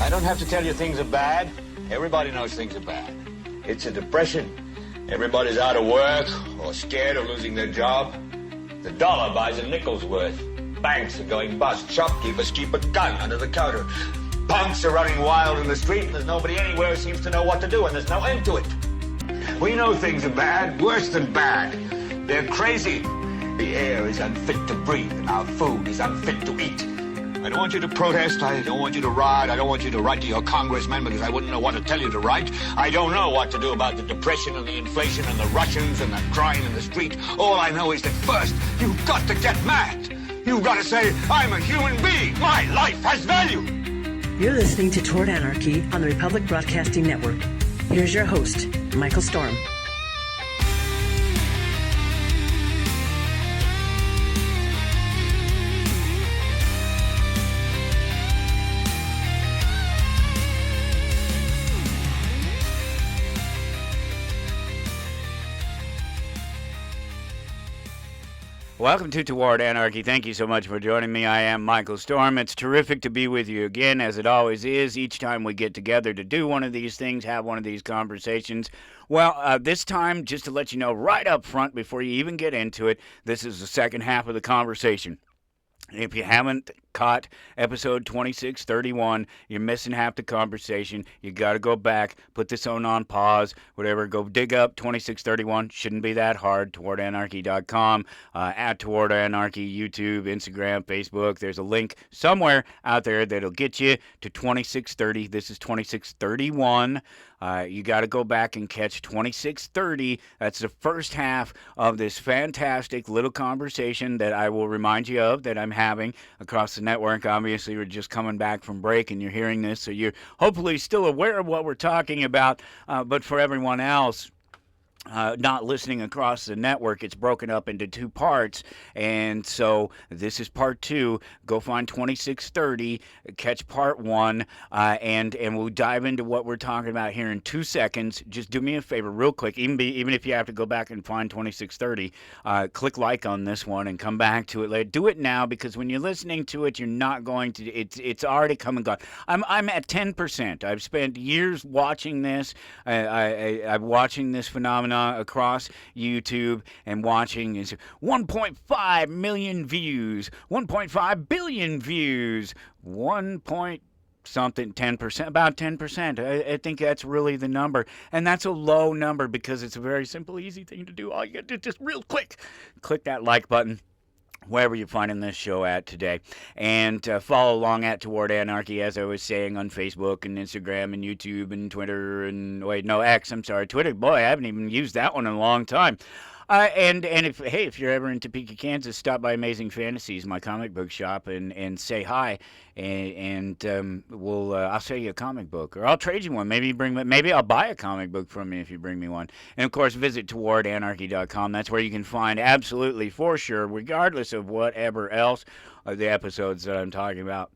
I don't have to tell you things are bad. Everybody knows things are bad. It's a depression. Everybody's out of work or scared of losing their job. The dollar buys a nickel's worth. Banks are going bust. Shopkeepers keep a gun under the counter. Punks are running wild in the street, and there's nobody anywhere who seems to know what to do, and there's no end to it. We know things are bad, worse than bad. They're crazy. The air is unfit to breathe, and our food is unfit to eat. I don't want you to protest. I don't want you to riot. I don't want you to write to your congressman because I wouldn't know what to tell you to write. I don't know what to do about the depression and the inflation and the Russians and the crying in the street. All I know is that first, you've got to get mad. You've got to say, I'm a human being. My life has value. You're listening to Toward Anarchy on the Republic Broadcasting Network. Here's your host, Michael Storm. Welcome to Toward Anarchy. Thank you so much for joining me. I am Michael Storm. It's terrific to be with you again, as it always is, each time we get together to do one of these things, have one of these conversations. Well, this time, just to let you know right up front before you even get into it, this is the second half of the conversation. If you haven't caught episode 2631, you're missing half the conversation. You got to go back, put this on pause, whatever. Go dig up 2631. Shouldn't be that hard. TowardAnarchy.com, at Toward Anarchy, YouTube, Instagram, Facebook. There's a link somewhere out there that'll get you to 2630. This is 2631. You got to go back and catch 2630. That's the first half of this fantastic little conversation that I will remind you of that I'm having across the network. Obviously, we're just coming back from break and you're hearing this, so you're hopefully still aware of what we're talking about. But for everyone else, not listening across the network, it's broken up into two parts, and so this is part two. Go find 2630, catch part one, and we'll dive into what we're talking about here in 2 seconds. Just do me a favor real quick, even if you have to go back and find 2630, click like on this one and come back to it later. Do it now, because when you're listening to it, you're not going to, it's already come and gone. I'm at 10%. I've spent years watching this. I'm watching this phenomenon across YouTube and watching is 1.5 million views, 1.5 billion views, 1 point something, 10%, about 10%. I think that's really the number. And that's a low number because it's a very simple, easy thing to do. All you got to do, just real quick, click that like button wherever you're finding this show at today, and follow along at Toward Anarchy, as I was saying, on Facebook and Instagram and YouTube and Twitter and X. I'm sorry, Twitter. Boy, I haven't even used that one in a long time. And if you're ever in Topeka, Kansas, stop by Amazing Fantasies, my comic book shop, and say hi, and I'll sell you a comic book, or I'll trade you one. Maybe I'll buy a comic book from you if you bring me one. And of course, visit TowardAnarchy.com. That's where you can find absolutely for sure, regardless of whatever else, the episodes that I'm talking about.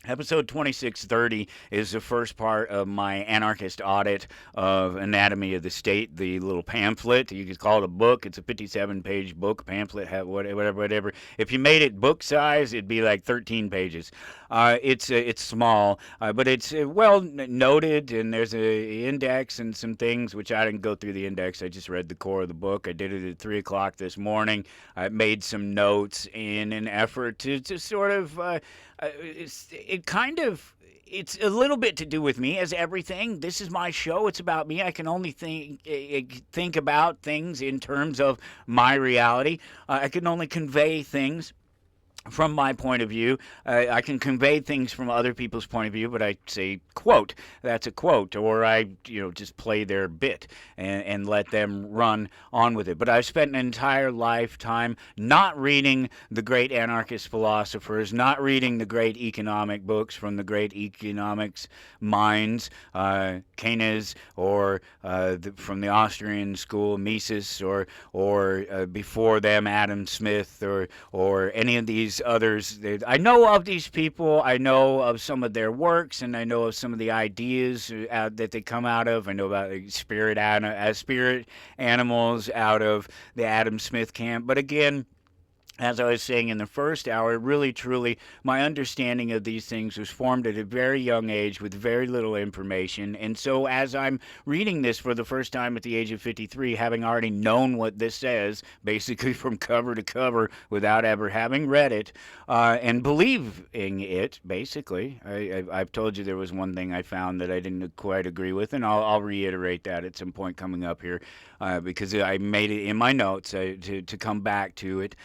Episode 2630 is the first part of my Anarchist Audit of Anatomy of the State, the little pamphlet. You could call it a book. It's a 57-page book, pamphlet, whatever. If you made it book size, it'd be like 13 pages. It's small, but it's well noted, and there's an index and some things, which I didn't go through the index. I just read the core of the book. I did it at 3 o'clock this morning. I made some notes in an effort to sort of... It's a little bit to do with me, as everything. This is my show. It's about me. I can only think about things in terms of my reality. I can only convey things from my point of view. I can convey things from other people's point of view, but I say quote. That's a quote, or I just play their bit and let them run on with it. But I've spent an entire lifetime not reading the great anarchist philosophers, not reading the great economic books from the great economics minds, Keynes, or from the Austrian school, Mises, or before them, Adam Smith, or any of these others. I know of these people. I know of some of their works, and I know of some of the ideas that they come out of. I know about spirit animals out of the Adam Smith camp. But again, as I was saying in the first hour, really, truly, my understanding of these things was formed at a very young age with very little information. And so as I'm reading this for the first time at the age of 53, having already known what this says, basically from cover to cover, without ever having read it, and believing it, basically. I've told you there was one thing I found that I didn't quite agree with, and I'll reiterate that at some point coming up here, because I made it in my notes to come back to it.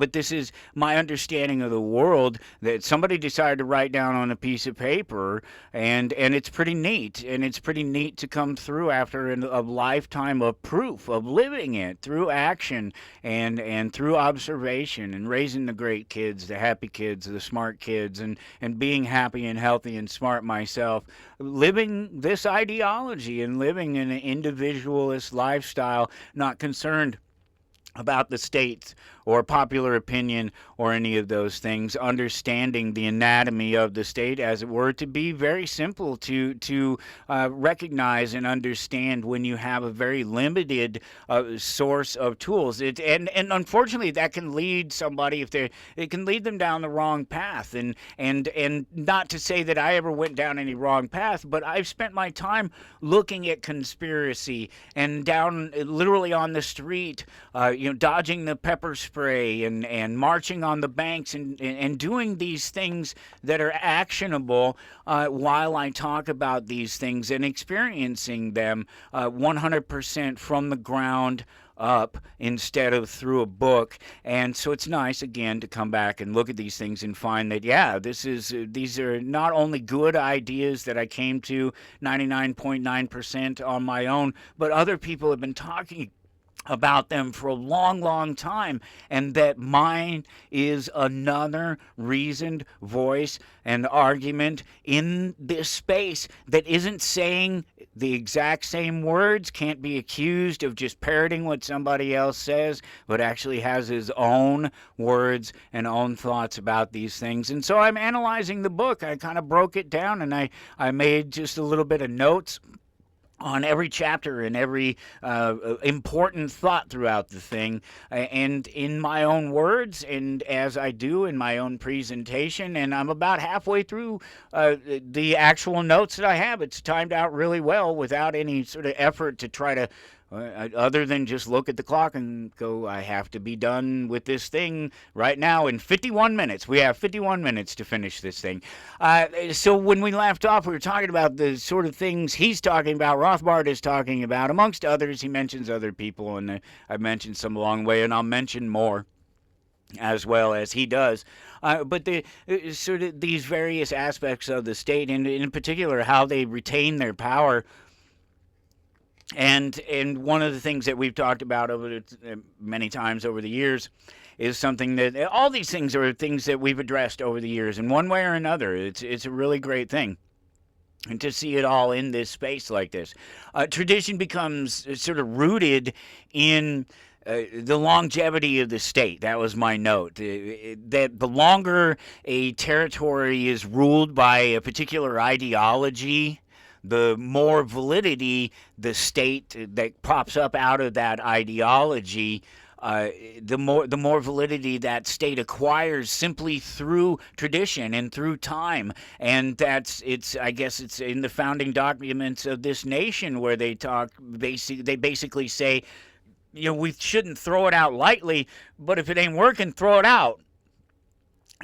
But this is my understanding of the world that somebody decided to write down on a piece of paper, and it's pretty neat. And it's pretty neat to come through after a lifetime of proof, of living it through action and through observation and raising the great kids, the happy kids, the smart kids, and being happy and healthy and smart myself, living this ideology and living an individualist lifestyle, not concerned about the state or popular opinion or any of those things, understanding the anatomy of the state, as it were, to be very simple to recognize and understand when you have a very limited source of tools. And unfortunately, that can lead somebody, it can lead them down the wrong path. And not to say that I ever went down any wrong path, but I've spent my time looking at conspiracy and down literally on the street, dodging the pepper spray and marching on the banks and doing these things that are actionable while I talk about these things and experiencing them 100% from the ground up instead of through a book. And so it's nice again to come back and look at these things and find that these are not only good ideas that I came to 99.9% on my own, but other people have been talking about them for a long, long time, and that mine is another reasoned voice and argument in this space that isn't saying the exact same words, can't be accused of just parroting what somebody else says, but actually has his own words and own thoughts about these things. And so I'm analyzing the book. I kind of broke it down, and I made just a little bit of notes on every chapter and every important thought throughout the thing, and in my own words, and as I do in my own presentation. And I'm about halfway through the actual notes that I have. It's timed out really well without any sort of effort to try to other than just look at the clock and go, I have to be done with this thing right now in 51 minutes. We have 51 minutes to finish this thing. So when we left off, we were talking about the sort of things he's talking about, Rothbard is talking about, amongst others. He mentions other people, and I mentioned some along the way, and I'll mention more as well as he does. But the sort of these various aspects of the state, and in particular how they retain their power. And one of the things that we've talked about many times over the years is something that all these things are things that we've addressed over the years in one way or another. It's a really great thing. And to see it all in this space like this. Tradition becomes sort of rooted in the longevity of the state. That was my note. That the longer a territory is ruled by a particular ideology, the more validity the state that pops up out of that ideology, the more validity that state acquires simply through tradition and through time. And I guess it's in the founding documents of this nation where they basically say, we shouldn't throw it out lightly, but if it ain't working, throw it out.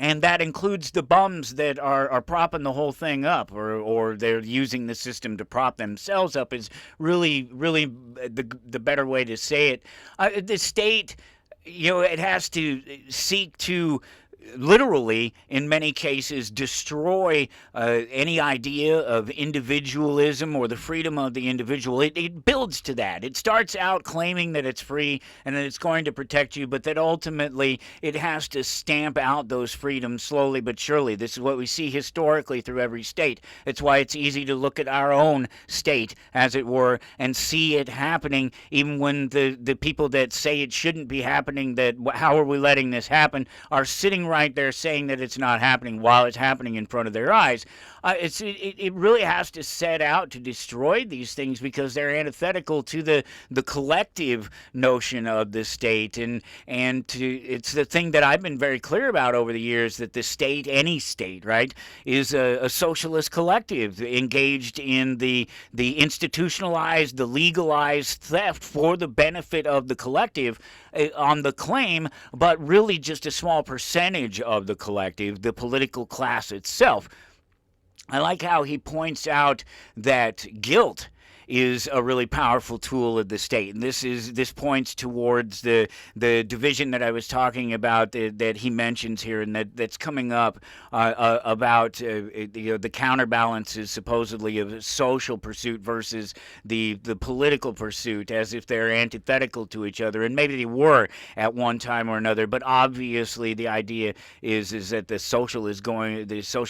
And that includes the bums that are propping the whole thing up, or they're using the system to prop themselves up, is really, really the better way to say it. The state, it has to seek to literally, in many cases, destroy any idea of individualism or the freedom of the individual. It builds to that. It starts out claiming that it's free and that it's going to protect you, but that ultimately it has to stamp out those freedoms slowly but surely. This is what we see historically through every state. It's why it's easy to look at our own state, as it were, and see it happening, even when the people that say it shouldn't be happening, that how are we letting this happen, are sitting right there saying that it's not happening while it's happening in front of their eyes. It really has to set out to destroy these things because they're antithetical to the collective notion of the state, and it's the thing that I've been very clear about over the years, that the state, any state, right, is a socialist collective engaged in the institutionalized, the legalized theft for the benefit of the collective on the claim, but really just a small percentage of the collective, the political class itself. I like how he points out that guilt is a really powerful tool of the state, and this points towards the division that I was talking about that he mentions here, and that's coming up about the counterbalances supposedly of social pursuit versus the political pursuit, as if they're antithetical to each other, and maybe they were at one time or another, but obviously the idea is that the social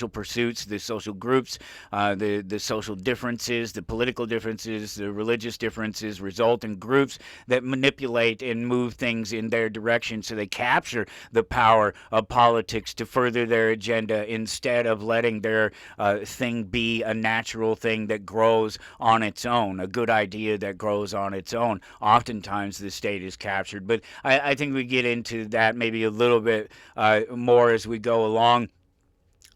pursuits, the social groups, the social differences, the political differences, the religious differences result in groups that manipulate and move things in their direction, so they capture the power of politics to further their agenda instead of letting their thing be a natural thing that grows on its own, a good idea that grows on its own. Oftentimes the state is captured, but I think we get into that maybe a little bit more as we go along.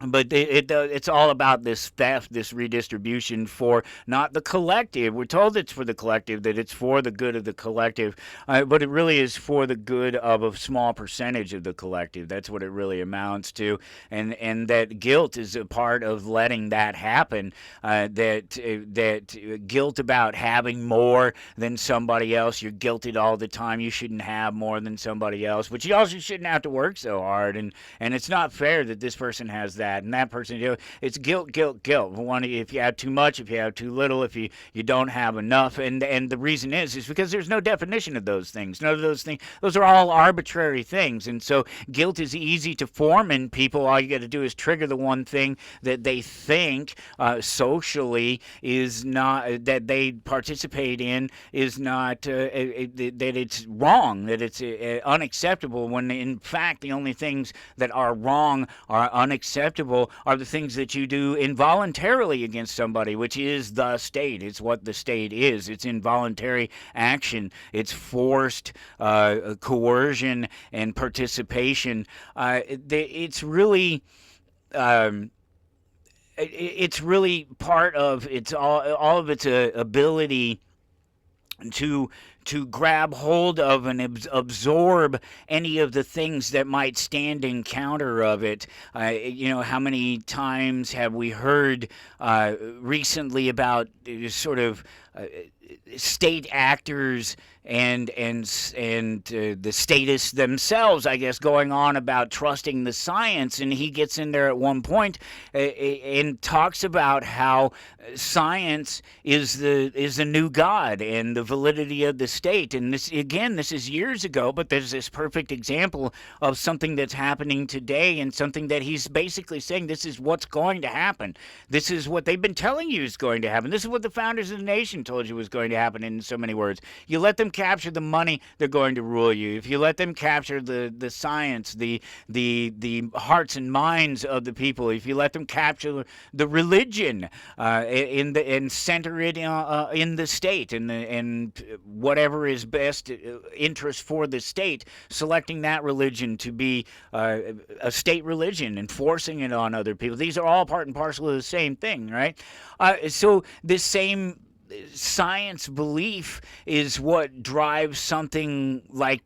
But it's all about this theft, this redistribution for not the collective. We're told it's for the collective, that it's for the good of the collective, but it really is for the good of a small percentage of the collective. That's what it really amounts to, and that guilt is a part of letting that happen. That guilt about having more than somebody else. You're guilted all the time. You shouldn't have more than somebody else, but you also shouldn't have to work so hard. And it's not fair that this person has that. And that person, it's guilt. If you have too much, if you have too little, if you don't have enough, and the reason is because there's no definition of those things. None of those things. Those are all arbitrary things, and so guilt is easy to form in people. All you got to do is trigger the one thing that they think socially is not, that they participate in, is not that it's wrong, that it's unacceptable. When in fact the only things that are wrong are unacceptable are the things that you do involuntarily against somebody, which is the state. It's what the state is. It's involuntary action. It's forced coercion and participation. It's really part of its all of its ability to grab hold of and absorb any of the things that might stand in counter of it. How many times have we heard recently about sort of state actors and the statists themselves, I guess, going on about trusting the science, and he gets in there at one point and talks about how science is the new God and the validity of the state. And this is years ago, but there's this perfect example of something that's happening today, and something that he's basically saying, this is what's going to happen. This is what they've been telling you is going to happen. This is what the founders of the nation told you was going to happen, in so many words. You let them capture the money, they're going to rule you. If you let them capture the science, the hearts and minds of the people, if you let them capture the religion and center it in the state, and whatever is best interest for the state, selecting that religion to be a state religion and forcing it on other people. These are all part and parcel of the same thing, right? So this same science belief is what drives something like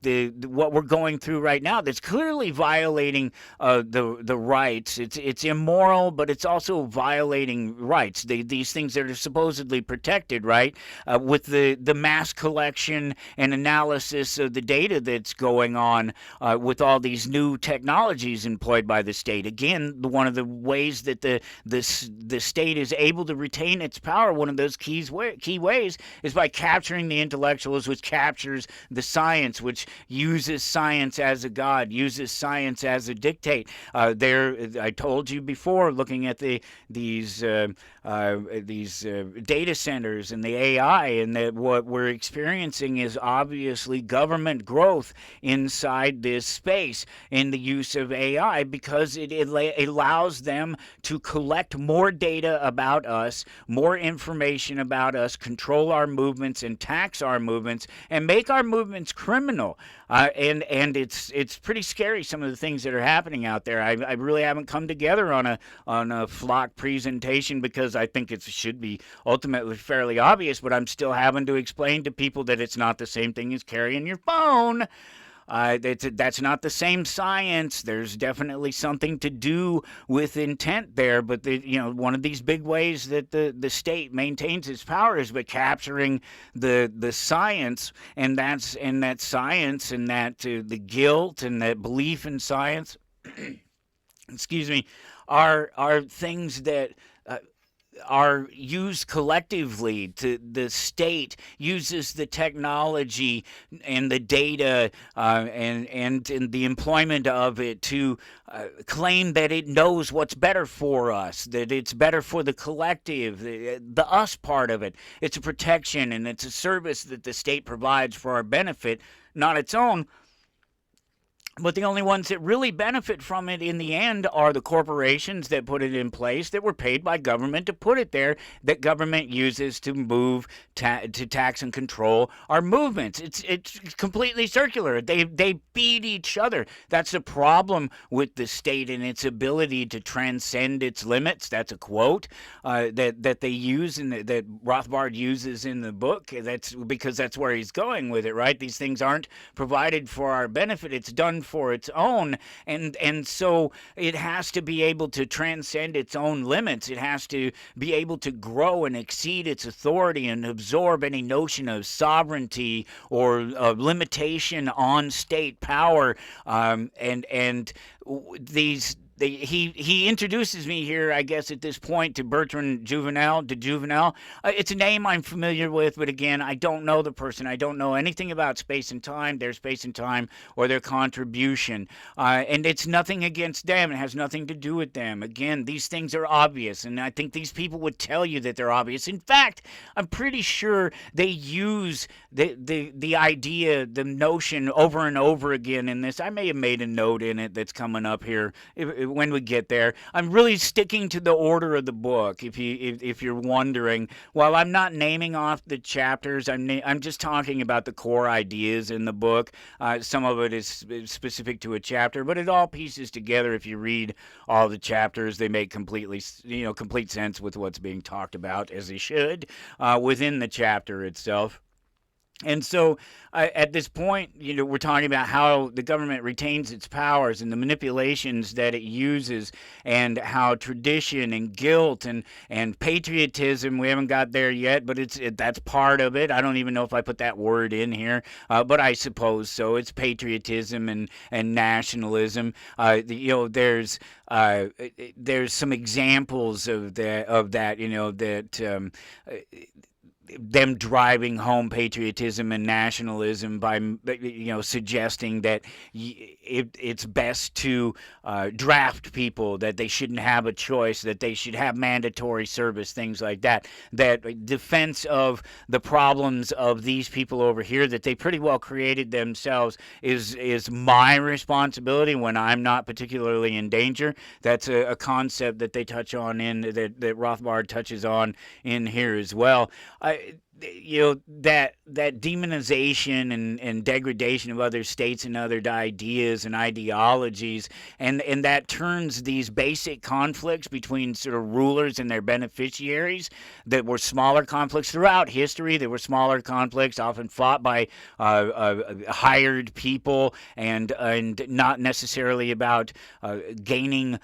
what we're going through right now, that's clearly violating the rights. It's immoral, but it's also violating rights. These things that are supposedly protected, right? With the mass collection and analysis of the data that's going on with all these new technologies employed by the state. Again, one of the ways that the state is able to retain its power, one of those key key ways is by capturing the intellectuals, which captures the science, which uses science as a god, uses science as a dictate. I told you before, looking at these data centers and the AI, and that what we're experiencing is obviously government growth inside this space in the use of AI, because it allows them to collect more data about us, more information about us, control our movements and tax our movements, and make our movements criminal. And it's pretty scary, some of the things that are happening out there. I really haven't come together on a flock presentation, because I think it should be ultimately fairly obvious, but I'm still having to explain to people that it's not the same thing as carrying your phone. That's not the same science. There's definitely something to do with intent there, but one of these big ways that the state maintains its power is by capturing the science, and that science and that the guilt and that belief in science, excuse me, are things that are used collectively. The state uses the technology and the data and the employment of it to claim that it knows what's better for us, that it's better for the collective, the us part of it. It's a protection and it's a service that the state provides for our benefit, not its own. But the only ones that really benefit from it in the end are the corporations that put it in place, that were paid by government to put it there, that government uses to move, to tax and control our movements. It's completely circular. They feed each other. That's the problem with the state and its ability to transcend its limits. That's a quote that they use and that Rothbard uses in the book. That's because that's where he's going with it, right? These things aren't provided for our benefit. It's done for its own, and so it has to be able to transcend its own limits. It has to be able to grow and exceed its authority and absorb any notion of sovereignty or limitation on state power. He introduces me here, I guess, at this point to Bertrand Juvenal. It's a name I'm familiar with, but again, I don't know the person. I don't know anything about space and time, their space and time, or their contribution. And it's nothing against them. It has nothing to do with them. Again, these things are obvious, and I think these people would tell you that they're obvious. In fact, I'm pretty sure they use the idea, the notion over and over again in this. I may have made a note in it that's coming up here when we get there. I'm really sticking to the order of the book, if you're wondering. While I'm not naming off the chapters, I'm just talking about the core ideas in the book. Some of it is specific to a chapter, but it all pieces together. If you read all the chapters, they make complete sense with what's being talked about, as they should, within the chapter itself. And so at this point, we're talking about how the government retains its powers and the manipulations that it uses, and how tradition and guilt and patriotism, we haven't got there yet, but that's part of it. I don't even know if I put that word in here, but I suppose so. It's patriotism and nationalism. There's some examples of that, them driving home patriotism and nationalism by suggesting that it's best to draft people, that they shouldn't have a choice, that they should have mandatory service, things like that. That defense of the problems of these people over here that they pretty well created themselves is my responsibility when I'm not particularly in danger. That's a concept that they touch on that Rothbard touches on in here as well. That demonization and degradation of other states and other ideas and ideologies, and that turns these basic conflicts between sort of rulers and their beneficiaries that were smaller conflicts throughout history. There were smaller conflicts, often fought by hired people, and not necessarily about gaining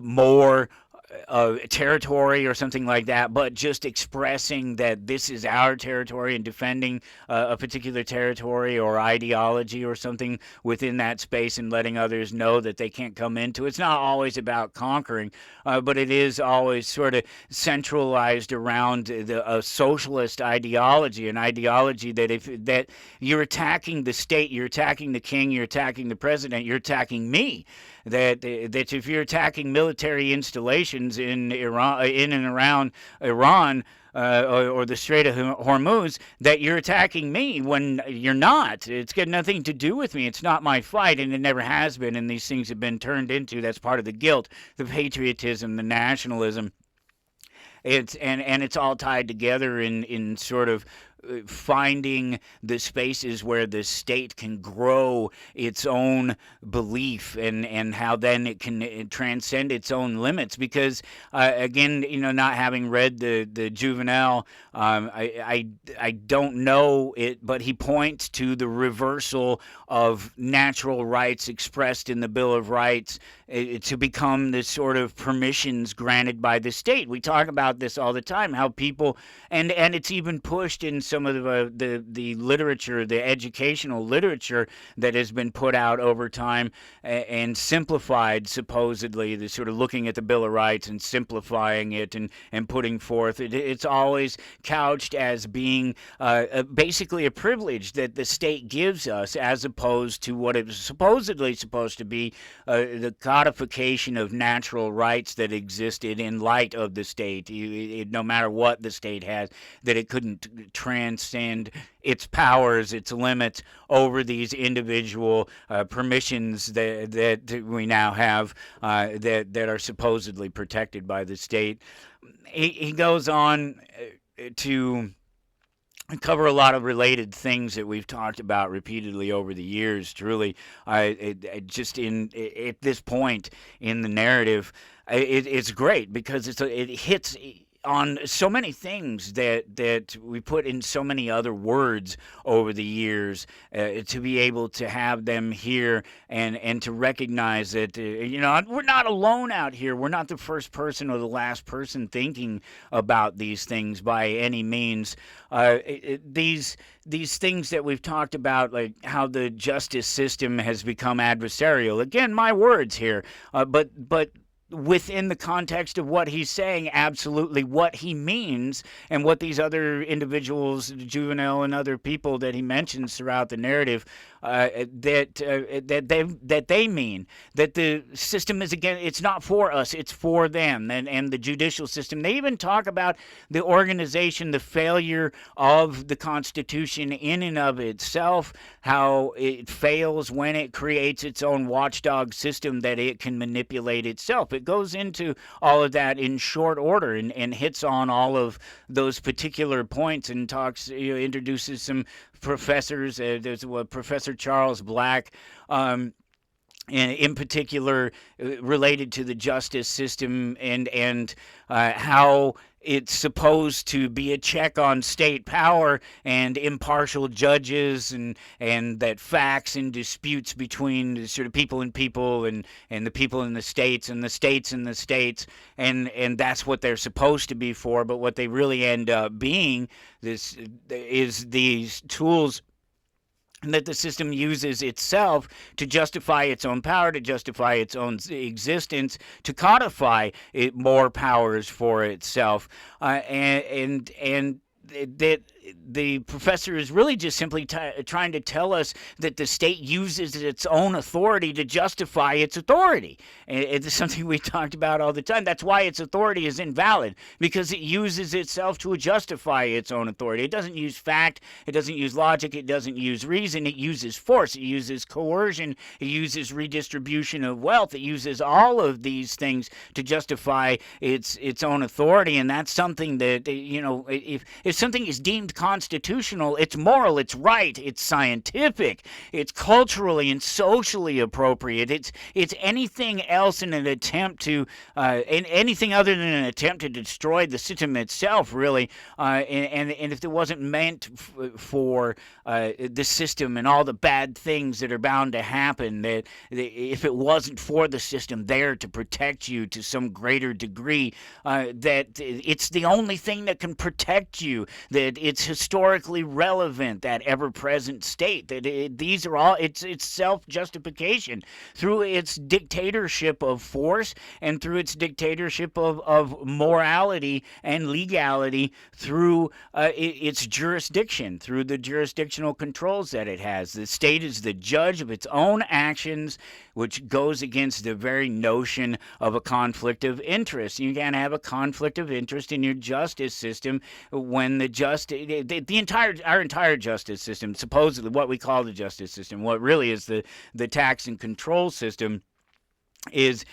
more territory or something like that, but just expressing that this is our territory and defending a particular territory or ideology or something within that space and letting others know that they can't come into it. It's not always about conquering, but it is always sort of centralized around a socialist ideology, an ideology that you're attacking the state, you're attacking the king, you're attacking the president, you're attacking me. That if you're attacking military installations in Iran, in and around Iran, or the Strait of Hormuz, that you're attacking me when you're not. It's got nothing to do with me. It's not my fight, and it never has been. And these things have been turned into. That's part of the guilt, the patriotism, the nationalism. It's all tied together in sort of finding the spaces where the state can grow its own belief and how then it can transcend its own limits. Because again, not having read the Juvenal, I don't know it, but he points to the reversal of natural rights expressed in the Bill of Rights to become this sort of permissions granted by the state. We talk about this all the time, how people, and it's even pushed in some of the literature, the educational literature that has been put out over time and simplified, supposedly, the sort of looking at the Bill of Rights and simplifying it and putting forth. It's always couched as being basically a privilege that the state gives us, as opposed to what it was supposedly supposed to be, the codification of natural rights that existed in light of the state. No matter what the state has, that it couldn't transcend its powers, its limits over these individual permissions that we now have that are supposedly protected by the state. He goes on to cover a lot of related things that we've talked about repeatedly over the years. Truly, just at this point in the narrative, it's great because it hits on so many things that we put in so many other words over the years, to be able to have them here and to recognize that we're not alone out here. We're not the first person or the last person thinking about these things by any means. These things that we've talked about, like how the justice system has become adversarial. Again, my words here, but within the context of what he's saying, absolutely what he means, and what these other individuals, Juvenal and other people that he mentions throughout the narrative, that they mean. That the system is, again, it's not for us, it's for them. And the judicial system, they even talk about the organization, the failure of the Constitution in and of itself, how it fails when it creates its own watchdog system that it can manipulate itself. It goes into all of that in short order and hits on all of those particular points and talks, introduces some professors. There's Professor Charles Black, and in particular related to the justice system and how it's supposed to be a check on state power and impartial judges, and that facts and disputes between the sort of people and people and the people in the states and the states and the states, and that's what they're supposed to be for. But what they really end up being is these tools that the system uses itself to justify its own power, to justify its own existence, to codify more powers for itself, and that the professor is really just simply trying to tell us that the state uses its own authority to justify its authority. It's something we talked about all the time. That's why its authority is invalid, because it uses itself to justify its own authority. It doesn't use fact, it doesn't use logic, it doesn't use reason, it uses force, it uses coercion, it uses redistribution of wealth, it uses all of these things to justify its own authority. And that's something that, if if something is deemed constitutional, it's moral, it's right, it's scientific, it's culturally and socially appropriate. It's anything else in an attempt to, in anything other than an attempt to destroy the system itself, really. And if it wasn't meant for the system and all the bad things that are bound to happen, that if it wasn't for the system there to protect you to some greater degree, that it's the only thing that can protect you, that it's historically relevant, that ever-present state, that these are all, it's self-justification through its dictatorship of force and through its dictatorship of morality and legality through its jurisdiction, through the jurisdictional controls that it has. The state is the judge of its own actions, which goes against the very notion of a conflict of interest. You can't have a conflict of interest in your justice system when our entire justice system, supposedly what we call the justice system, what really is the tax and control system, is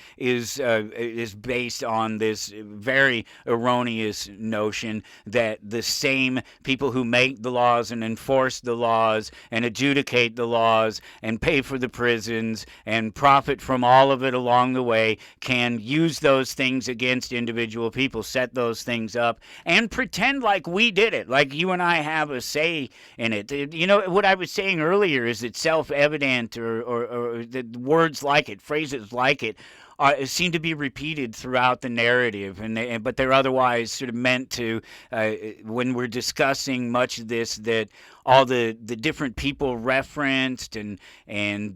based on this very erroneous notion that the same people who make the laws and enforce the laws and adjudicate the laws and pay for the prisons and profit from all of it along the way can use those things against individual people, set those things up, and pretend like we did it, like you and I have a say in it. You know, what I was saying earlier is it's self-evident, or the words like it, phrases like it, seem to be repeated throughout the narrative, but they're otherwise sort of meant to, when we're discussing much of this, that all the different people referenced and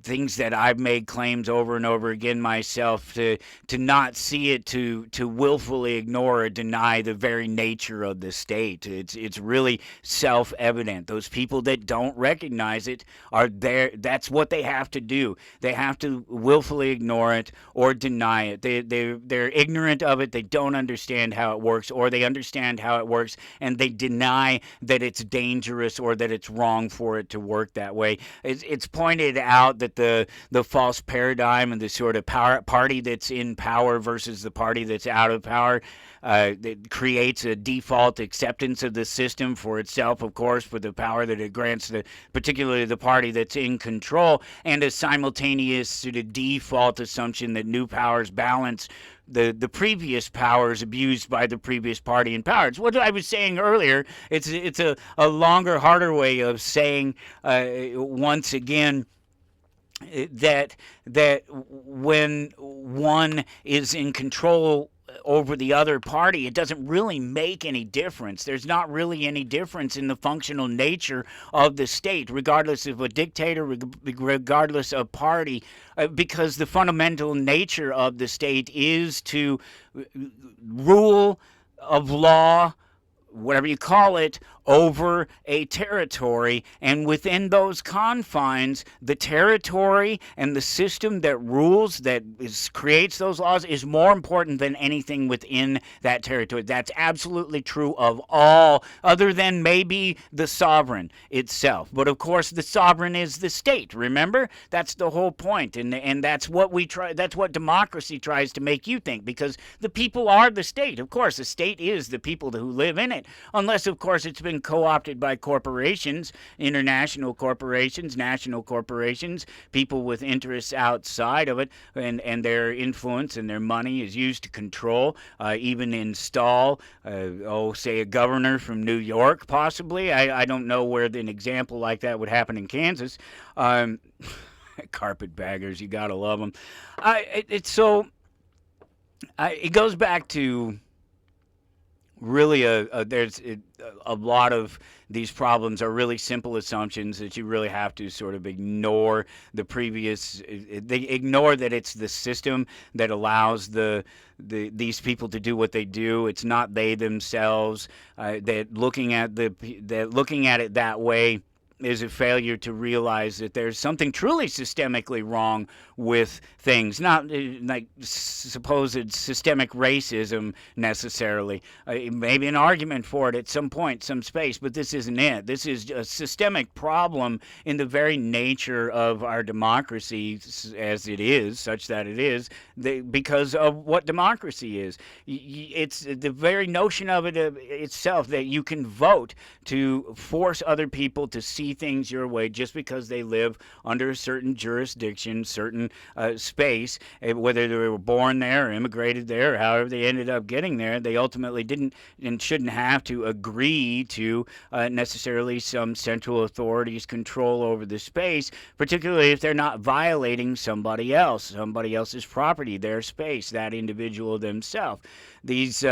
things that I've made claims over and over again myself, to not see it, to willfully ignore or deny the very nature of the state. It's really self-evident. Those people that don't recognize it are there. That's what they have to do. They have to willfully ignore it or deny it. They're ignorant of it. They don't understand how it works, or they understand how it works and they deny that it's dangerous or that it's wrong for it to work that way. It's pointed out that the false paradigm and the sort of party that's in power versus the party that's out of power, that creates a default acceptance of the system for itself, of course, for the power that it grants, particularly the party that's in control, and a simultaneous sort of default assumption that new powers balance the previous powers abused by the previous party in power. It's what I was saying earlier. It's a longer, harder way of saying, once again, that when one is in control over the other party, it doesn't really make any difference. There's not really any difference in the functional nature of the state, regardless of a dictator, regardless of party, because the fundamental nature of the state is to rule of law, whatever you call it, over a territory, and within those confines, the territory and the system that rules, creates those laws, is more important than anything within that territory. That's absolutely true of all, other than maybe the sovereign itself. But of course, the sovereign is the state. Remember, that's the whole point, and that's what we try. That's what democracy tries to make you think, because the people are the state. Of course, the state is the people who live in it, unless, of course, it's been co-opted by corporations, international corporations, national corporations, people with interests outside of it, and their influence and their money is used to control, even install, say a governor from New York, possibly. I don't know where an example like that would happen in Kansas. Carpetbaggers, you gotta love them. It goes back to really there's a lot of these problems are really simple assumptions that you really have to sort of ignore the previous. They ignore that it's the system that allows these people to do what they do. It's not they themselves. That looking at it that way is a failure to realize that there's something truly systemically wrong with things, not like supposed systemic racism necessarily. Maybe an argument for it at some point, some space, but this isn't it. This is a systemic problem in the very nature of our democracy as it is, such that it is, because of what democracy is. It's the very notion of it itself, that you can vote to force other people to see things your way just because they live under a certain jurisdiction, certain space, whether they were born there or immigrated there or however they ended up getting there. They ultimately didn't and shouldn't have to agree to necessarily some central authority's control over the space, particularly if they're not violating somebody else's property, their space, that individual themselves. These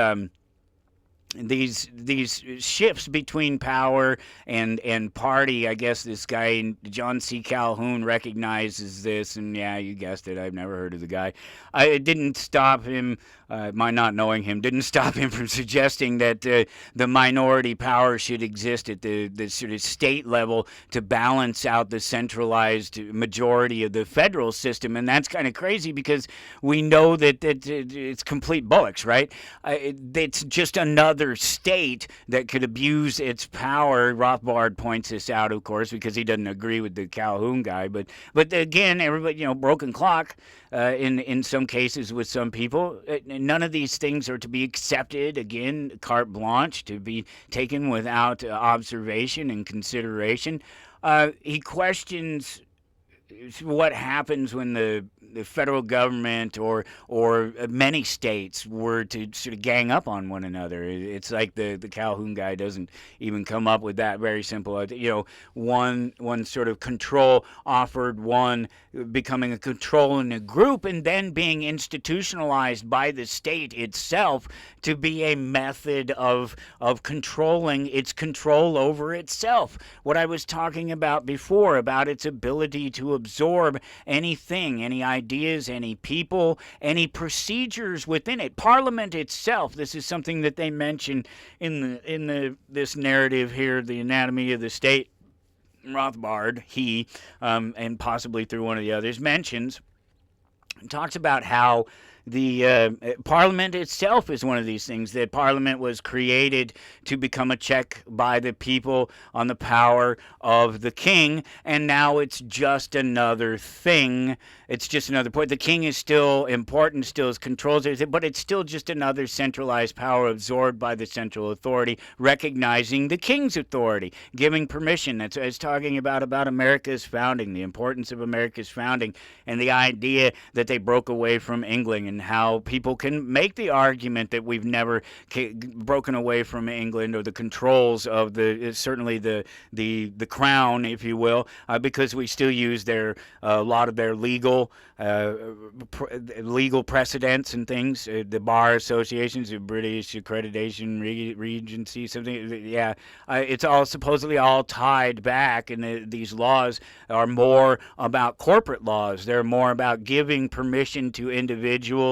shifts between power and party, I guess this guy John C. Calhoun recognizes this, and yeah, you guessed it, I've never heard of the guy. It didn't stop him, my not knowing him, didn't stop him from suggesting that the minority power should exist at the sort of state level to balance out the centralized majority of the federal system, and that's kind of crazy because we know that it's complete bullocks, right? It's just another state that could abuse its power. Rothbard points this out, of course, because he doesn't agree with the Calhoun guy. But again, everybody, broken clock in some cases with some people. None of these things are to be accepted, again, carte blanche, to be taken without observation and consideration. He questions what happens when the federal government or many states were to sort of gang up on one another. It's like the Calhoun guy doesn't even come up with that very simple, one sort of control offered, one becoming a control in a group, and then being institutionalized by the state itself to be a method of controlling its control over itself. What I was talking about before, about its ability to absorb anything, any ideas, any people, any procedures within it. Parliament itself, this is something that they mention in this narrative here, The Anatomy of the State. Rothbard, and possibly through one of the others, talks about how the Parliament itself is one of these things, that Parliament was created to become a check by the people on the power of the king, and now it's just another thing. It's just another point. The king is still important, still controls everything, but it's still just another centralized power absorbed by the central authority, recognizing the king's authority, giving permission. That's what I was talking about America's founding, the importance of America's founding, and the idea that they broke away from England, and how people can make the argument that we've never broken away from England or the controls of certainly the crown, if you will, because we still use a lot of their legal precedents and things, the bar associations, the British accreditation regency, something. Yeah, it's all supposedly all tied back, and these laws are more about corporate laws. They're more about giving permission to individuals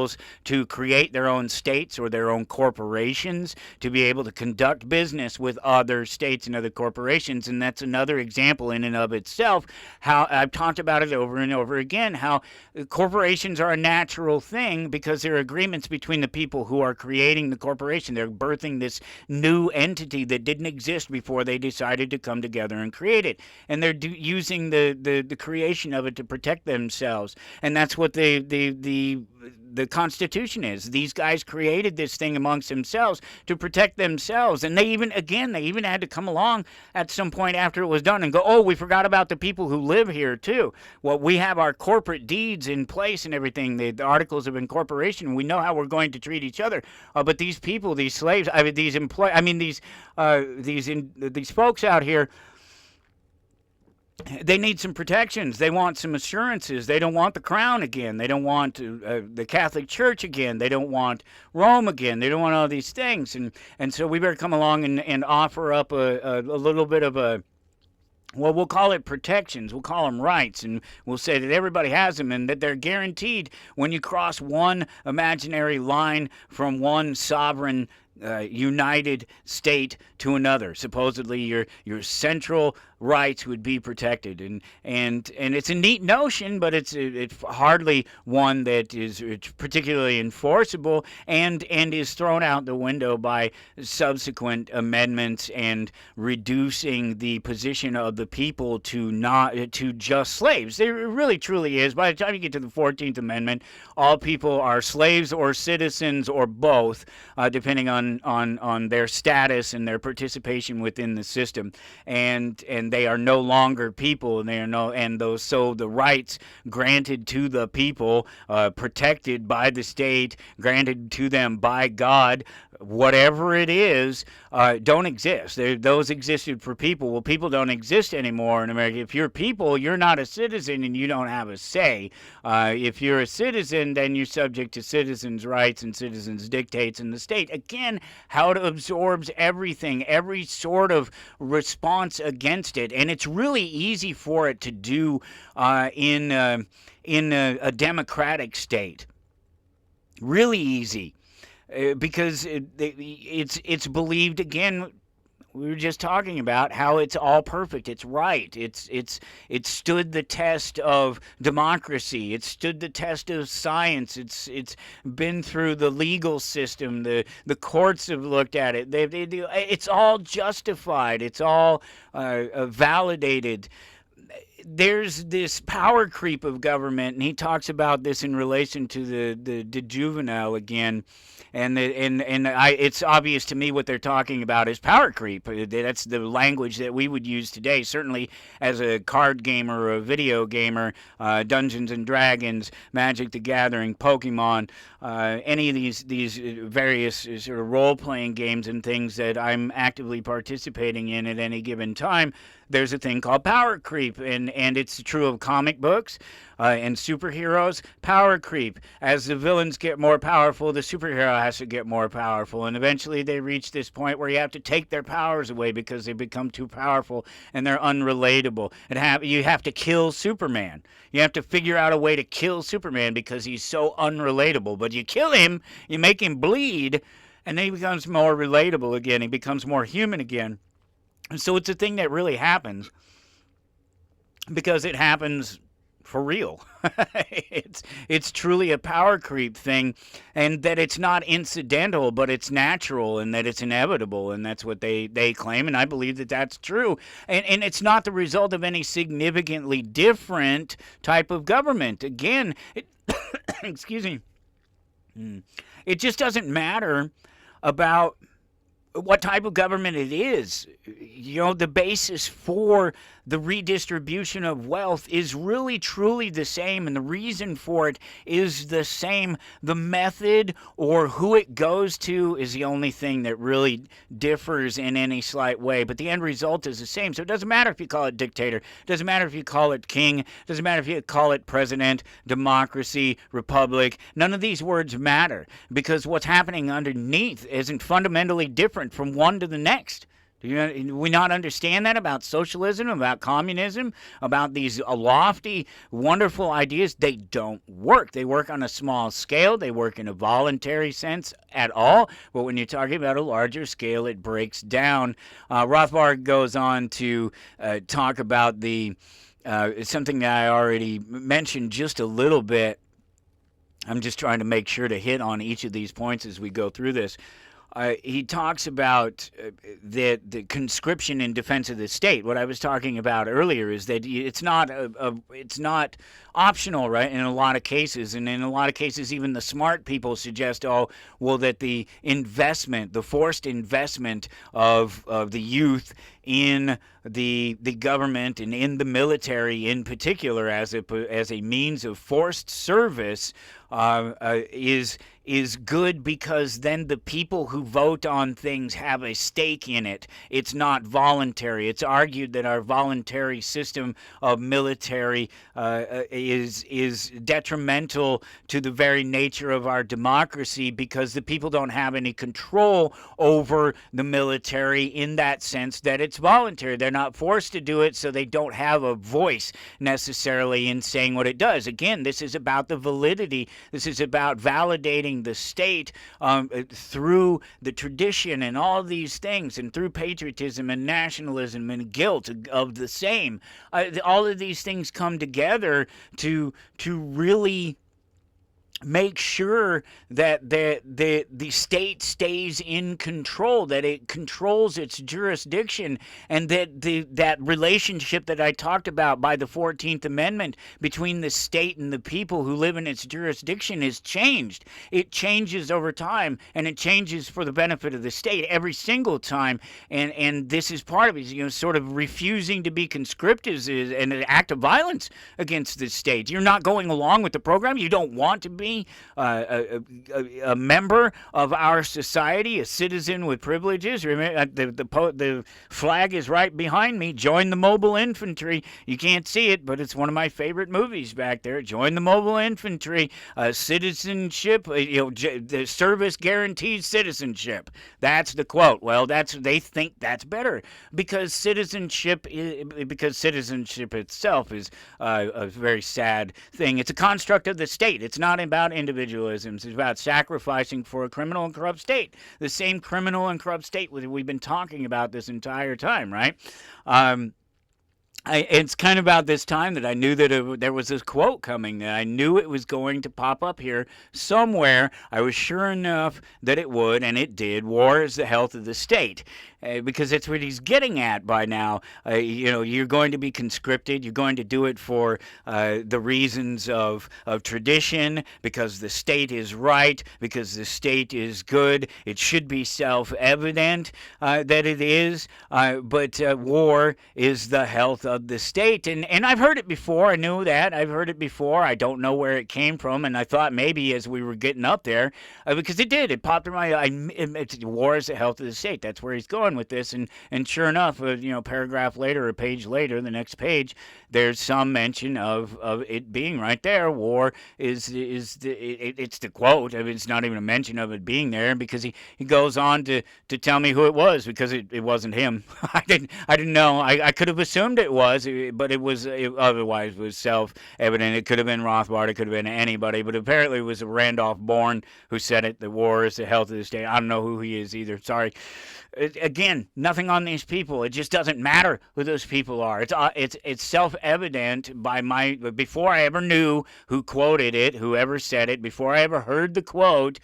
to create their own states or their own corporations, to be able to conduct business with other states and other corporations. And that's another example in and of itself, how I've talked about it over and over again, how corporations are a natural thing because they're agreements between the people who are creating the corporation. They're birthing this new entity that didn't exist before they decided to come together and create it. And they're using the creation of it to protect themselves. And that's what the Constitution is. These guys created this thing amongst themselves to protect themselves, and they even had to come along at some point after it was done and go, oh, we forgot about the people who live here too. Well, we have our corporate deeds in place and everything, the articles of incorporation. We know how we're going to treat each other, but these people, these slaves, these folks out here, they need some protections. They want some assurances. They don't want the crown again. They don't want the Catholic Church again. They don't want Rome again. They don't want all these things. And so we better come along and offer up a little bit of well, we'll call it protections. We'll call them rights, and we'll say that everybody has them and that they're guaranteed when you cross one imaginary line from one sovereign united state to another. Supposedly your central rights would be protected, and it's a neat notion, but it's hardly one that is particularly enforceable, and is thrown out the window by subsequent amendments and reducing the position of the people to just slaves. There really truly is. By the time you get to the 14th Amendment, all people are slaves or citizens or both, depending on their status and their participation within the system, and they are no longer people, and so the rights granted to the people, protected by the state, granted to them by God, whatever it is, don't exist. Those existed for people. Well, people don't exist anymore in America. If you're people, you're not a citizen, and you don't have a say. If you're a citizen, then you're subject to citizens' rights and citizens' dictates in the state. Again, how it absorbs everything, every sort of response against it, and it's really easy for it to do in a democratic state. Really easy. Because it's believed, again, we were just talking about how it's all perfect. It's right. It's stood the test of democracy. It's stood the test of science. It's been through the legal system. The courts have looked at it. It's all justified. It's all validated. There's this power creep of government, and he talks about this in relation to the de Juvenal again, and it's obvious to me what they're talking about is power creep. That's the language that we would use today, certainly as a card gamer or a video gamer, Dungeons and Dragons, Magic the Gathering, Pokemon, any of these various sort of role-playing games and things that I'm actively participating in at any given time. There's a thing called power creep, and it's true of comic books and superheroes. Power creep. As the villains get more powerful, the superhero has to get more powerful, and eventually they reach this point where you have to take their powers away because they become too powerful and they're unrelatable. You have to kill Superman. You have to figure out a way to kill Superman because he's so unrelatable. But you kill him, you make him bleed, and then he becomes more relatable again. He becomes more human again. So it's a thing that really happens because it happens for real. It's truly a power creep thing, and that it's not incidental, but it's natural, and that it's inevitable, and that's what they claim, and I believe that that's true. And it's not the result of any significantly different type of government. Again, excuse me, it just doesn't matter about what type of government it is. The basis for the redistribution of wealth is really truly the same, and the reason for it is the same. The method or who it goes to is the only thing that really differs in any slight way, but the end result is the same. So it doesn't matter if you call it dictator, it doesn't matter if you call it king, it doesn't matter if you call it president, democracy, republic. None of these words matter, because what's happening underneath isn't fundamentally different from one to the next. Do we not understand that about socialism, about communism, about these lofty, wonderful ideas? They don't work. They work on a small scale. They work in a voluntary sense at all. But when you're talking about a larger scale, it breaks down. Rothbard goes on to talk about something that I already mentioned just a little bit. I'm just trying to make sure to hit on each of these points as we go through this. He talks about the conscription in defense of the state. What I was talking about earlier is that it's not optional, right? In a lot of cases, and in a lot of cases, even the smart people suggest, that the investment, the forced investment of the youth in the government and in the military, in particular, as a means of forced service, is good, because then the people who vote on things have a stake in it. It's not voluntary. It's argued that our voluntary system of military is detrimental to the very nature of our democracy, because the people don't have any control over the military in that sense that it's voluntary. They're not forced to do it, so they don't have a voice necessarily in saying what it does. Again, this is about the validity. This is about validating manipulating the state through the tradition and all these things, and through patriotism and nationalism and guilt of the same. All of these things come together to really make sure that the state stays in control, that it controls its jurisdiction, and that relationship that I talked about by the 14th Amendment between the state and the people who live in its jurisdiction is changed. It changes over time, and it changes for the benefit of the state every single time, and this is part of it. Sort of refusing to be conscripted is an act of violence against the state. You're not going along with the program. You don't want to be a member of our society, a citizen with privileges. Remember, the flag is right behind me. Join the Mobile Infantry. You can't see it, but it's one of my favorite movies back there. Join the Mobile Infantry. Citizenship, the service guarantees citizenship. That's the quote. Well, they think that's better because citizenship itself is a very sad thing. It's a construct of the state. It's not about individualism. It's about sacrificing for a criminal and corrupt state. The same criminal and corrupt state we've been talking about this entire time, right? It's kind of about this time that I knew that there was this quote coming, that I knew it was going to pop up here somewhere. I was sure enough that it would, and it did. War is the health of the state. Because that's what he's getting at by now. You're going to be conscripted. You're going to do it for the reasons of tradition, because the state is right, because the state is good. It should be self-evident that it is. But war is the health of the state. And I've heard it before. I knew that. I've heard it before. I don't know where it came from. And I thought maybe as we were getting up there, because it did. It popped in my eye. War is the health of the state. That's where he's going with this, and sure enough, a paragraph later, a page later, the next page, there's some mention of it being right there. War it's the quote. I mean, it's not even a mention of it being there, because he goes on to tell me who it was, because it wasn't him. I didn't know. I could have assumed it was, but otherwise was self-evident. It could have been Rothbard. It could have been anybody, but apparently it was Randolph Bourne who said it. The war is the health of the state. I don't know who he is either. Sorry. Again, nothing on these people. It just doesn't matter who those people are. It's self-evident before I ever knew who quoted it, whoever said it, before I ever heard the quote,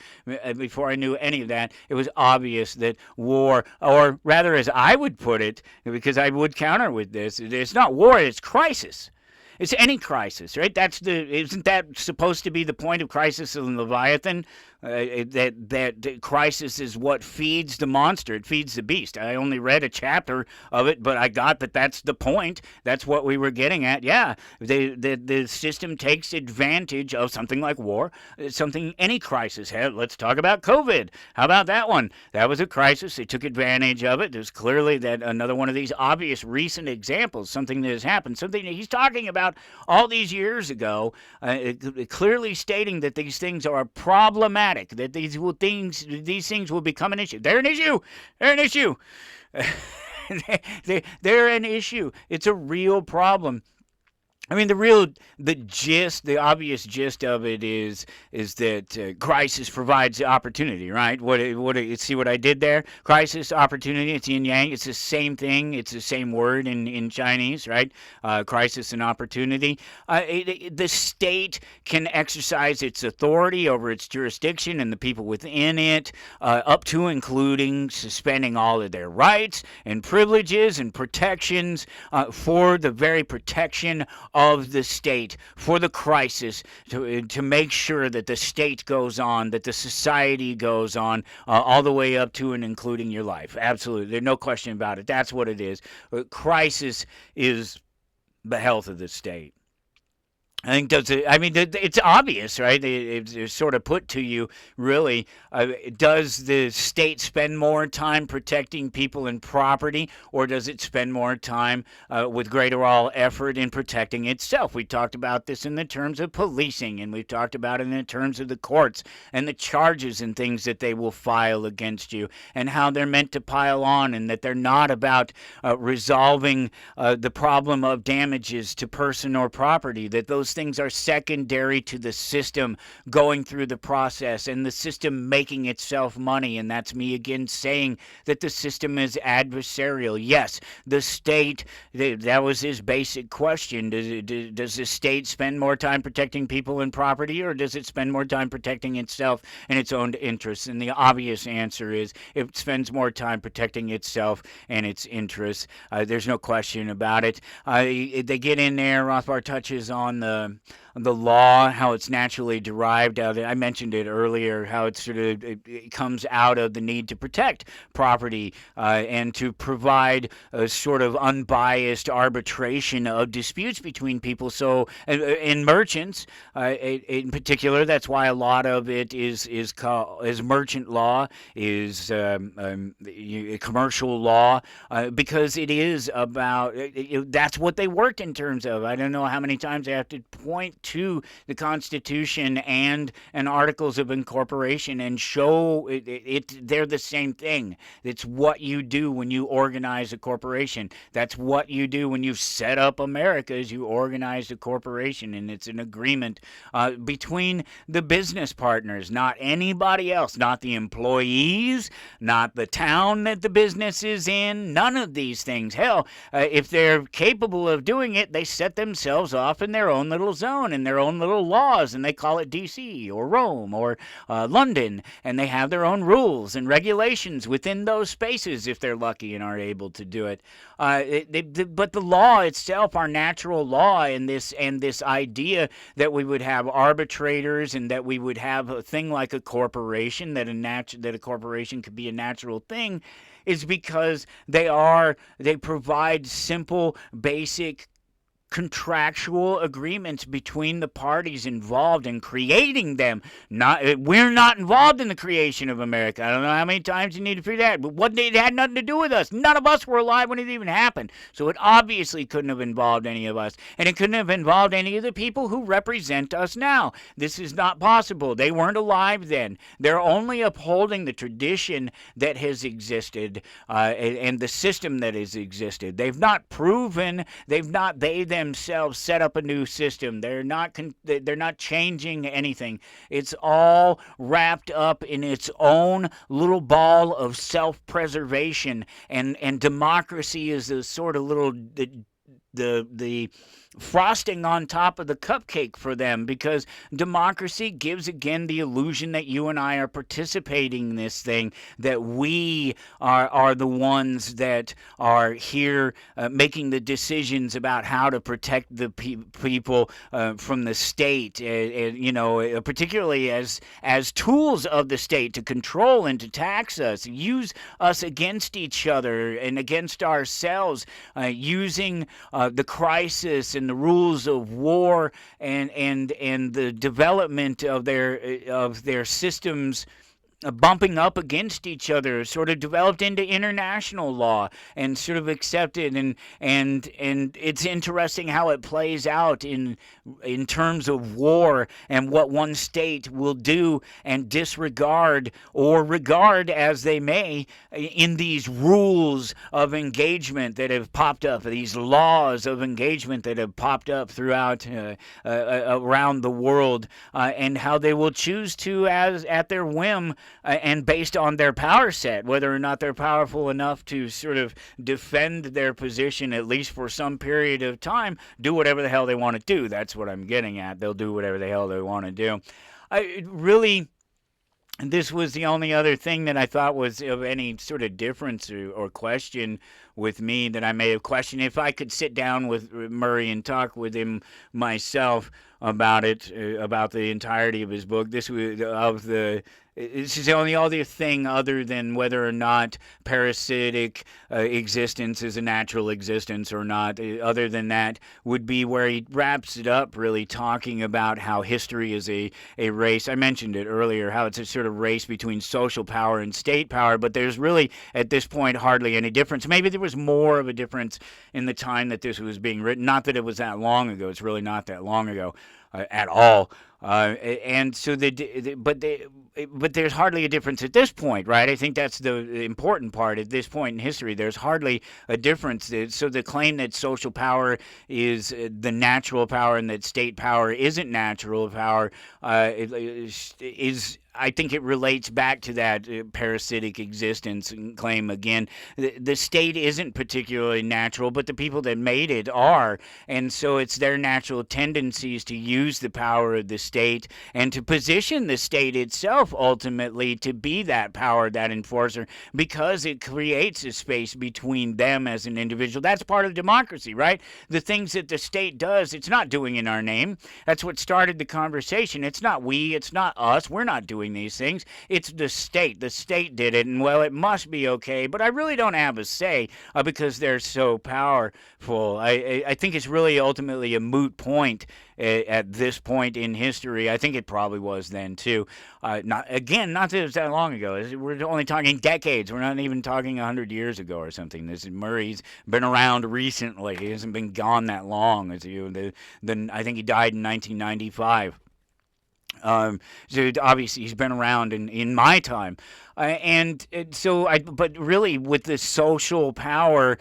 before I knew any of that, it was obvious that war, or rather, as I would put it, because I would counter with this, it's not war, it's crisis. It's any crisis, right? Isn't that supposed to be the point of Crisis in Leviathan? That crisis is what feeds the monster. It feeds the beast. I only read a chapter of it, but I got that that's the point. That's what we were getting at. Yeah, the system takes advantage of something like war, any crisis. Hey, let's talk about COVID. How about that one? That was a crisis. They took advantage of it. There's clearly another one of these obvious recent examples, something that has happened, something that he's talking about all these years ago, clearly stating that these things are problematic, that these things will become an issue. They're an issue. They're an issue. They're an issue. It's a real problem. I mean, the obvious gist of it is that crisis provides opportunity, right? See what I did there? Crisis, opportunity, it's yin yang. It's the same thing. It's the same word in Chinese, right? Crisis and opportunity. The state can exercise its authority over its jurisdiction and the people within it, up to including suspending all of their rights and privileges and protections for the very protection of the state, for the crisis, to make sure that the state goes on, that the society goes on, all the way up to and including your life. Absolutely. There's no question about it. That's what it is. Crisis is the health of the state. I think it's obvious, right? It's sort of put to you, really. Does the state spend more time protecting people and property, or does it spend more time with greater all effort in protecting itself? We talked about this in the terms of policing, and we've talked about it in the terms of the courts and the charges and things that they will file against you, and how they're meant to pile on, and that they're not about resolving the problem of damages to person or property, that those those things are secondary to the system going through the process and the system making itself money. And that's me again saying that the system is adversarial. Yes, the state, that was his basic question. Does the state spend more time protecting people and property, or does it spend more time protecting itself and its own interests? And the obvious answer is it spends more time protecting itself and its interests. There's no question about it. They get in there. Rothbard touches on the law, how it's naturally derived out of it. I mentioned it earlier, how it it comes out of the need to protect property and to provide a sort of unbiased arbitration of disputes between people. So in merchants, in particular, that's why a lot of it is merchant law, is commercial law, because it is about that's what they worked in terms of. I don't know how many times I have to point to the Constitution and Articles of Incorporation and show they're the same thing. It's what you do when you organize a corporation. That's what you do when you set up America, is you organize a corporation, and it's an agreement between the business partners, not anybody else, not the employees, not the town that the business is in, none of these things. Hell, if they're capable of doing it, they set themselves off in their own little zone, in their own little laws, and they call it D.C. or Rome or London, and they have their own rules and regulations within those spaces if they're lucky and are able to do it. But the law itself, our natural law, and this idea that we would have arbitrators and that we would have a thing like a corporation, that a corporation could be a natural thing, is because they provide simple, basic contractual agreements between the parties involved in creating them. We're not involved in the creation of America. I don't know how many times you need to figure that, but it had nothing to do with us. None of us were alive when it even happened. So it obviously couldn't have involved any of us, and it couldn't have involved any of the people who represent us now. This is not possible. They weren't alive then. They're only upholding the tradition that has existed and the system that has existed. They've not proven, they themselves set up a new system. They're not changing anything. It's all wrapped up in its own little ball of self-preservation, and democracy is a sort of little the frosting on top of the cupcake for them, because democracy gives again the illusion that you and I are participating in this thing, that we are the ones that are here making the decisions about how to protect the people from the state, particularly as tools of the state to control and to tax us, use us against each other and against ourselves, using the crisis and the rules of war and the development of their systems bumping up against each other, sort of developed into international law and sort of accepted, and it's interesting how it plays out in terms of war and what one state will do and disregard or regard as they may in these rules of engagement that have popped up, these laws of engagement that have popped up throughout around the world, and how they will choose to, as at their whim, and based on their power set, whether or not they're powerful enough to sort of defend their position, at least for some period of time, do whatever the hell they want to do. That's what I'm getting at. They'll do whatever the hell they want to do. This was the only other thing that I thought was of any sort of difference or question with me that I may have questioned. If I could sit down with Murray and talk with him myself about it, about the entirety of his book, this is the only other thing other than whether or not parasitic existence is a natural existence or not. Other than that would be where he wraps it up, really talking about how history is a race. I mentioned it earlier, how it's a sort of race between social power and state power, but there's really, at this point, hardly any difference. Maybe there was more of a difference in the time that this was being written. Not that it was that long ago. It's really not that long ago. at all. And so but there's hardly a difference at this point, right? I think that's the important part. At this point in history, there's hardly a difference. So the claim that social power is the natural power and that state power isn't natural power is, I think it relates back to that parasitic existence claim again. The state isn't particularly natural, but the people that made it are. And so it's their natural tendencies to use the power of the state and to position the state itself ultimately to be that power, that enforcer, because it creates a space between them as an individual. That's part of democracy, right? The things that the state does, it's not doing in our name. That's what started the conversation. It's not we, it's not us. We're not doing these things. It's the state. The state did it, and well, it must be okay, but I really don't have a say because they're so powerful. I think it's really ultimately a moot point at this point in history. I think it probably was then too. Not that it was that long ago. We're only talking decades. We're not even talking 100 years ago or something. Murray's been around recently. He hasn't been gone that long. I think he died in 1995. So obviously he's been around in my time. But really with the social power,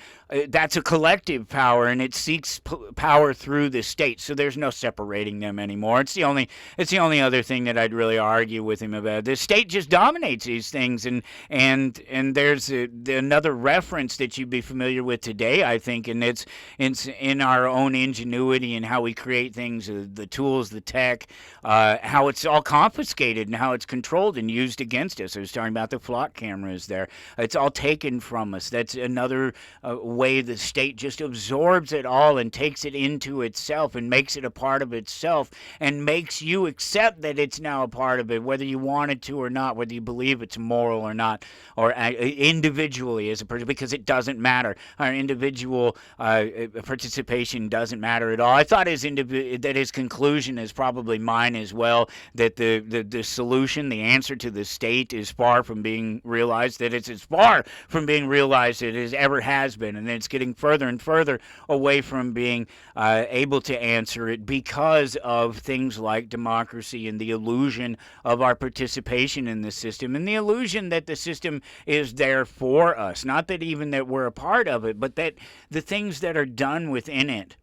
that's a collective power, and it seeks power through the state. So there's no separating them anymore. It's the only other thing that I'd really argue with him about. The state just dominates these things, and there's another reference that you'd be familiar with today, I think, and it's in our own ingenuity and how we create things, the tools, the tech, how it's all confiscated and how it's controlled and used against us. I was talking about the flock cameras there. It's all taken from us. That's another way the state just absorbs it all and takes it into itself and makes it a part of itself and makes you accept that it's now a part of it, whether you wanted to or not, whether you believe it's moral or not, or individually as a person, because it doesn't matter. Our individual participation doesn't matter at all. I thought that his conclusion is probably mine as well, that the solution, the answer to the state is far from being realized, that it's as far from being realized as it ever has been, and it's getting further and further away from being able to answer it because of things like democracy and the illusion of our participation in the system and the illusion that the system is there for us. Not that even that we're a part of it, but that the things that are done within it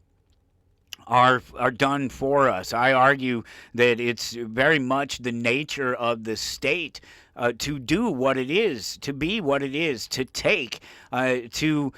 are done for us. I argue that it's very much the nature of the state to do what it is, to be what it is, to take, to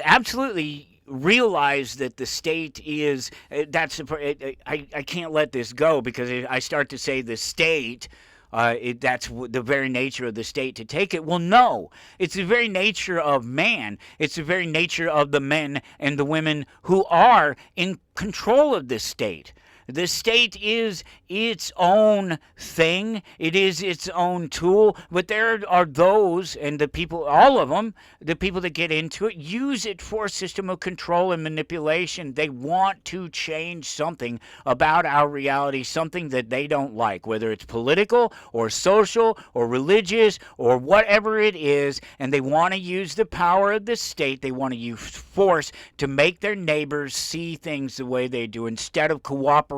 absolutely realize that the state is, I can't let this go, because I start to say the state, that's the very nature of the state to take it. Well, no. It's the very nature of man. It's the very nature of the men and the women who are in control of this state. The state is its own thing. It is its own tool. But there are those, and the people, all of them, the people that get into it, use it for a system of control and manipulation. They want to change something about our reality, something that they don't like, whether it's political or social or religious or whatever it is, and they want to use the power of the state. They want to use force to make their neighbors see things the way they do instead of cooperation,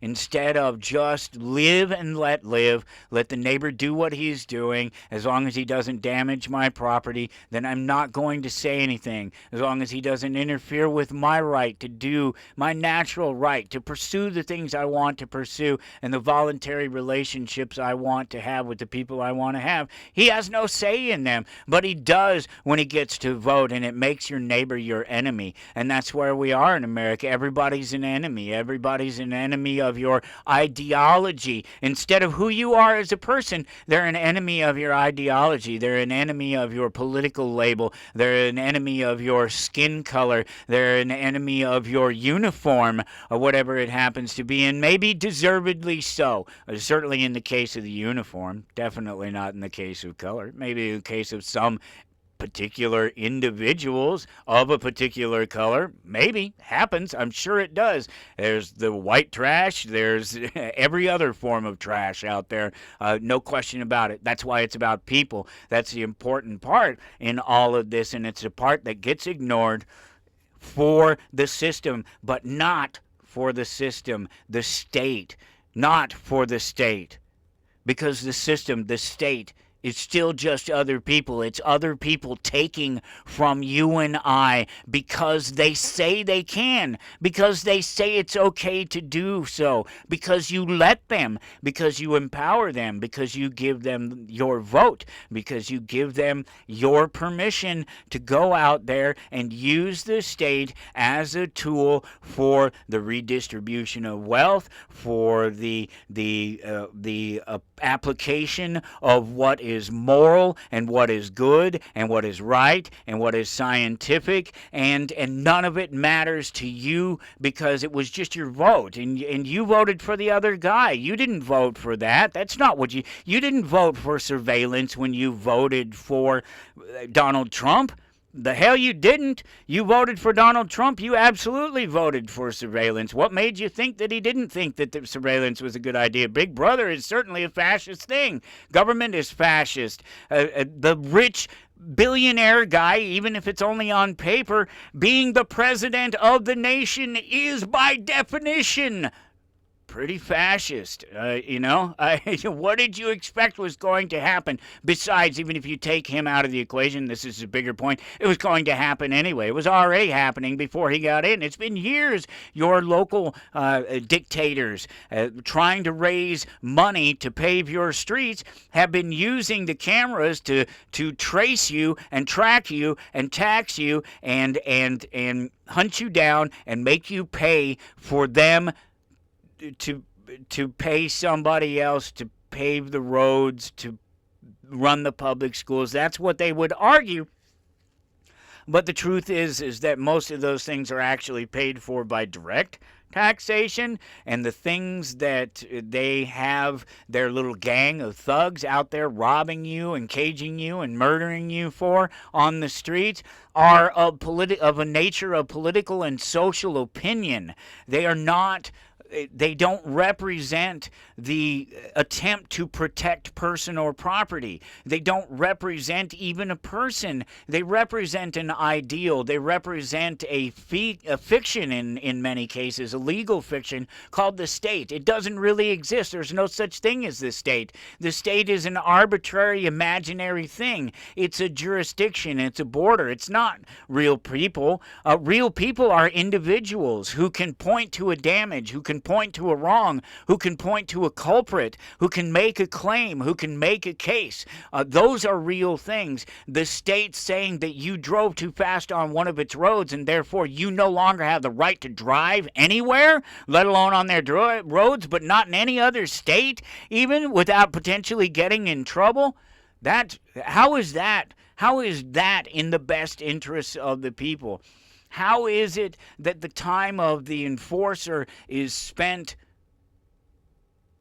instead of just live and let live, let the neighbor do what he's doing. As long as he doesn't damage my property, then I'm not going to say anything. As long as he doesn't interfere with my right to do, my natural right to pursue the things I want to pursue and the voluntary relationships I want to have with the people I want to have, he has no say in them. But he does when he gets to vote, and it makes your neighbor your enemy. And that's where we are in America. Everybody's an enemy. Everybody's an enemy of your ideology. Instead of who you are as a person, they're an enemy of your ideology. They're an enemy of your political label. They're an enemy of your skin color. They're an enemy of your uniform, or whatever it happens to be, and maybe deservedly so. Certainly in the case of the uniform. Definitely not in the case of color. Maybe in the case of some particular individuals of a particular color. Maybe. Happens. I'm sure it does. There's the white trash. There's every other form of trash out there. No question about it. That's why it's about people. That's the important part in all of this, and it's a part that gets ignored for the system, but not for the system, the state, not for the state. Because the system, the state, is still just other people. It's other people taking from you and I because they say they can, because they say it's okay to do so, because you let them, because you empower them, because you give them your vote, because you give them your permission to go out there and use the state as a tool for the redistribution of wealth, for the application of what is moral and what is good and what is right and what is scientific, and none of it matters to you because it was just your vote, and you voted for the other guy. You didn't vote for that. That's not what you didn't vote for surveillance when you voted for Donald Trump. The hell you didn't. You voted for Donald Trump. You absolutely voted for surveillance. What made you think that he didn't think that the surveillance was a good idea? Big Brother is certainly a fascist thing. Government is fascist. The rich billionaire guy, even if it's only on paper, being the president of the nation is by definition pretty fascist. What did you expect was going to happen? Besides, even if you take him out of the equation, this is a bigger point, it was going to happen anyway. It was already happening before he got in. It's been years. Your local dictators trying to raise money to pave your streets have been using the cameras to trace you and track you and tax you and hunt you down and make you pay for them to pay somebody else to pave the roads, to run the public schools. That's what they would argue. But the truth is that most of those things are actually paid for by direct taxation, and the things that they have their little gang of thugs out there robbing you and caging you and murdering you for on the streets are of a nature of political and social opinion. They don't represent the attempt to protect person or property. They don't represent even a person. They represent an ideal. They represent a fiction in many cases, a legal fiction called the state. It doesn't really exist. There's no such thing as the state. The state is an arbitrary, imaginary thing. It's a jurisdiction. It's a border. It's not real people. Real people are individuals who can point to a damage, who can point to a wrong, who can point to a culprit, who can make a claim, who can make a case. Those are real things. The state saying that you drove too fast on one of its roads and therefore you no longer have the right to drive anywhere, let alone on their roads, but not in any other state, even without potentially getting in trouble. How is that in the best interests of the people? How is it that the time of the enforcer is spent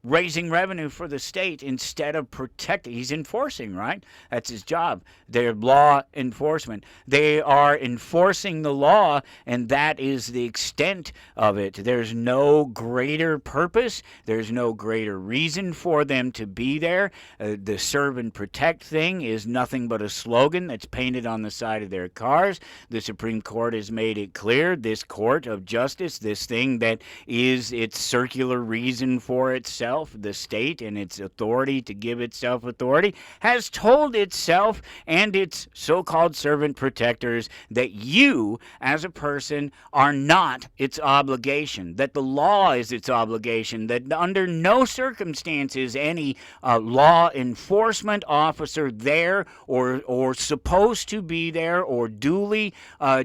raising revenue for the state instead of protecting? He's enforcing, right? That's his job. They're law enforcement. They are enforcing the law, and that is the extent of it. There's no greater purpose. There's no greater reason for them to be there. The serve and protect thing is nothing but a slogan that's painted on the side of their cars. The Supreme Court has made it clear, this court of justice, this thing that is its circular reason for itself, the state and its authority to give itself authority, has told itself and its so-called servant protectors that you, as a person, are not its obligation, that the law is its obligation, that under no circumstances any law enforcement officer there or supposed to be there or duly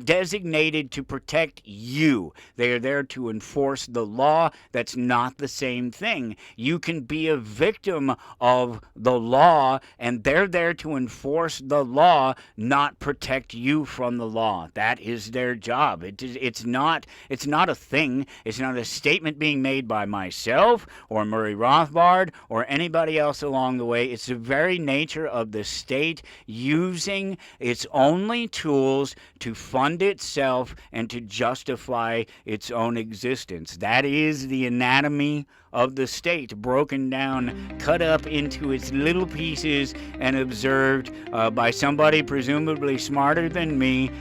designated to protect you. They are there to enforce the law. That's not the same thing. You can be a victim of the law, and they're there to enforce the law, not protect you from the law. That is their job. It's not a thing. It's not a statement being made by myself or Murray Rothbard or anybody else along the way. It's the very nature of the state using its only tools to fund itself and to justify its own existence. That is the anatomy of the state. state broken down, cut up into its little pieces, and observed by somebody presumably smarter than me,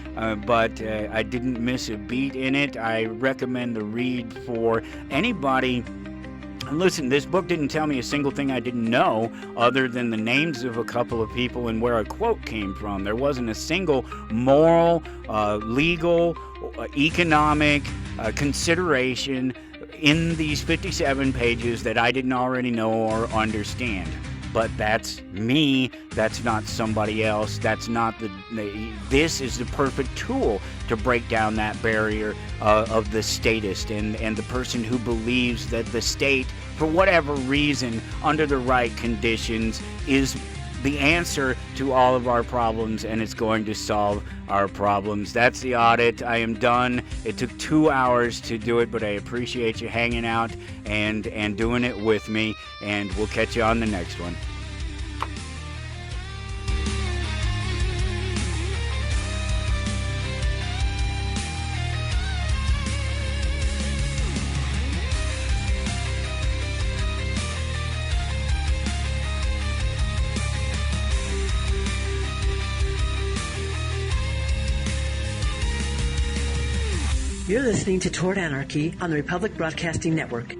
but I didn't miss a beat in it. I recommend the read for anybody. Listen, this book didn't tell me a single thing I didn't know other than the names of a couple of people and where a quote came from. There wasn't a single moral, legal, economic consideration in these 57 pages that I didn't already know or understand. But that's me, that's not somebody else, that's not this is the perfect tool to break down that barrier of the statist and the person who believes that the state, for whatever reason, under the right conditions, is the answer to all of our problems, and it's going to solve our problems. That's the audit. I am done. It took 2 hours to do it, but I appreciate you hanging out and doing it with me, and we'll catch you on the next one. You're listening to Toward Anarchy on the Republic Broadcasting Network.